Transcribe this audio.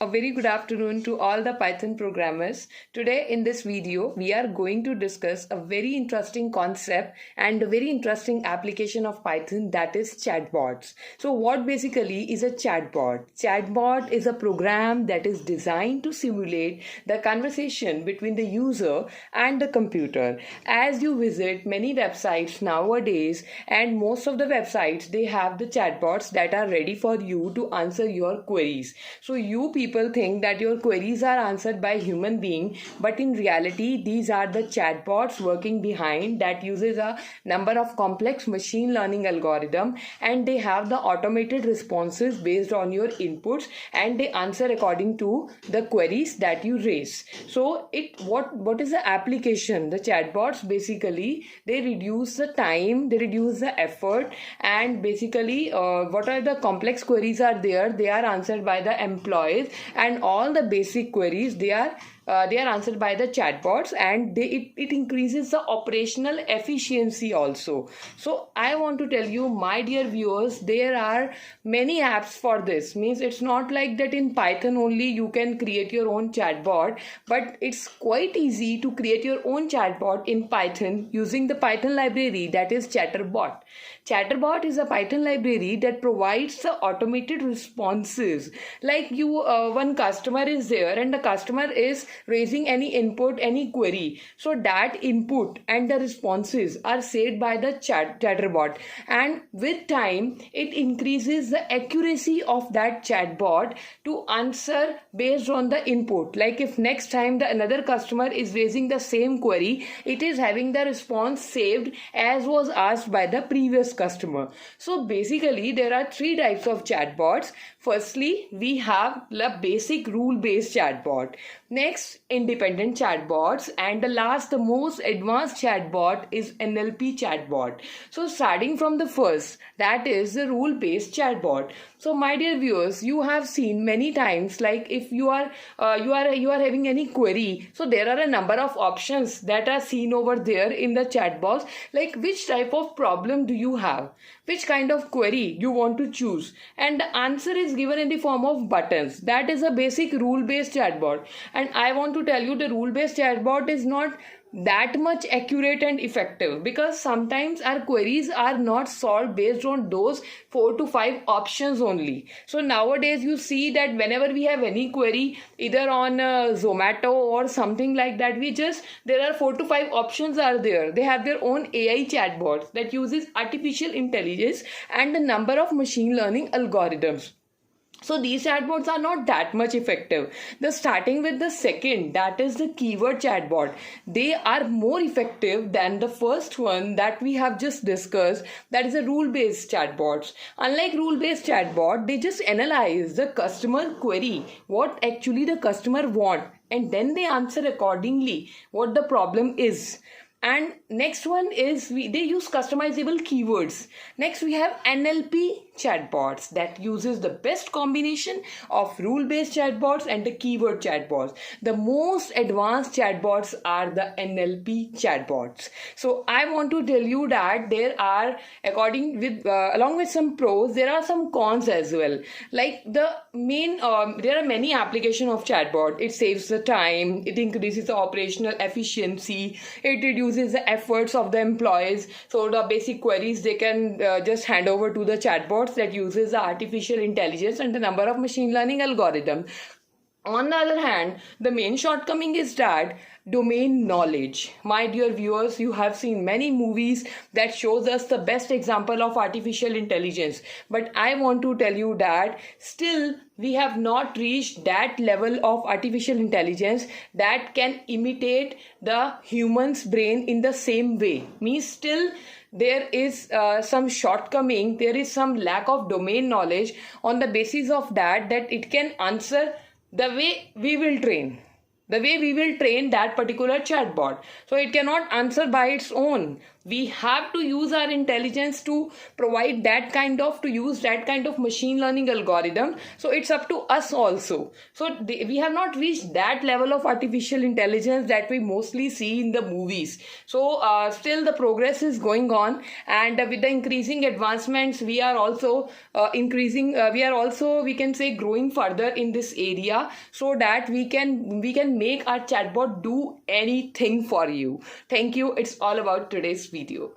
A very good afternoon to all the Python programmers. Today in this video, we are going to discuss a very interesting concept and a very interesting application of Python, that is chatbots. So what basically is a chatbot? Chatbot is a program that is designed to simulate the conversation between the user and the computer. As you visit many websites nowadays, and most of the websites, they have the chatbots that are ready for you to answer your queries. So you people think that your queries are answered by human being, but in reality these are the chatbots working behind that uses a number of complex machine learning algorithm, and they have the automated responses based on your inputs, and they answer according to the queries that you raise. So what is the application? The chatbots basically, they reduce the time, they reduce the effort, and basically what are the complex queries are there, they are answered by the employees, and all the basic queries they are answered by the chatbots, and it increases the operational efficiency also. So I want to tell you, my dear viewers, there are many apps for this. Means it's not like that in Python only you can create your own chatbot, but it's quite easy to create your own chatbot in Python using the Python library, that is Chatterbot. Chatterbot is a Python library that provides the automated responses. Like one customer is there and the customer is raising any input, any query. So that input and the responses are saved by the Chatterbot, and with time it increases the accuracy of that chatbot to answer based on the input. Like if next time another customer is raising the same query, it is having the response saved as was asked by the previous customer. So basically there are three types of chatbots. Firstly, we have the basic rule-based chatbot. Next, independent chatbots, and the last, the most advanced chatbot is NLP chatbot. So starting from the first, that is the rule-based chatbot. So my dear viewers, you have seen many times, like if you are having any query, so there are a number of options that are seen over there in the chat box, like which type of problem do you have, which kind of query you want to choose, and the answer is given in the form of buttons. That is a basic rule-based chatbot. And I want to tell you, the rule-based chatbot is not that much accurate and effective, because sometimes our queries are not solved based on those 4 to 5 options only. So nowadays you see that whenever we have any query, either on Zomato or something like that, there are 4 to 5 options are there. They have their own AI chatbots that uses artificial intelligence and a number of machine learning algorithms. So these chatbots are not that much effective. Starting with the second, that is the keyword chatbot. They are more effective than the first one that we have just discussed, that is a rule-based chatbots. Unlike rule-based chatbot, they just analyze the customer query, what actually the customer want, and then they answer accordingly what the problem is. And next one is they use customizable keywords. Next we have NLP chatbots that uses the best combination of rule-based chatbots and the keyword chatbots. The most advanced chatbots are the NLP chatbots. So I want to tell you that there are, along with some pros, there are some cons as well. Like there are many applications of chatbot. It saves the time, it increases the operational efficiency, it reduces the efforts of the employees. So the basic queries they can just hand over to the chatbots that uses the artificial intelligence and the number of machine learning algorithms. On the other hand, the main shortcoming is that domain knowledge. My dear viewers, you have seen many movies that shows us the best example of artificial intelligence, but I want to tell you that still we have not reached that level of artificial intelligence that can imitate the human's brain in the same way. Means still there is some shortcoming, there is some lack of domain knowledge. On the basis of that it can answer the way we will train that particular chatbot. So it cannot answer by its own. We have to use our intelligence to provide that kind of, to use that kind of machine learning algorithm. So it's up to us also. So we have not reached that level of artificial intelligence that we mostly see in the movies. So still the progress is going on, and with the increasing advancements, we are also we can say growing further in this area, so that we can make our chatbot do anything for you. Thank you. It's all about today's video.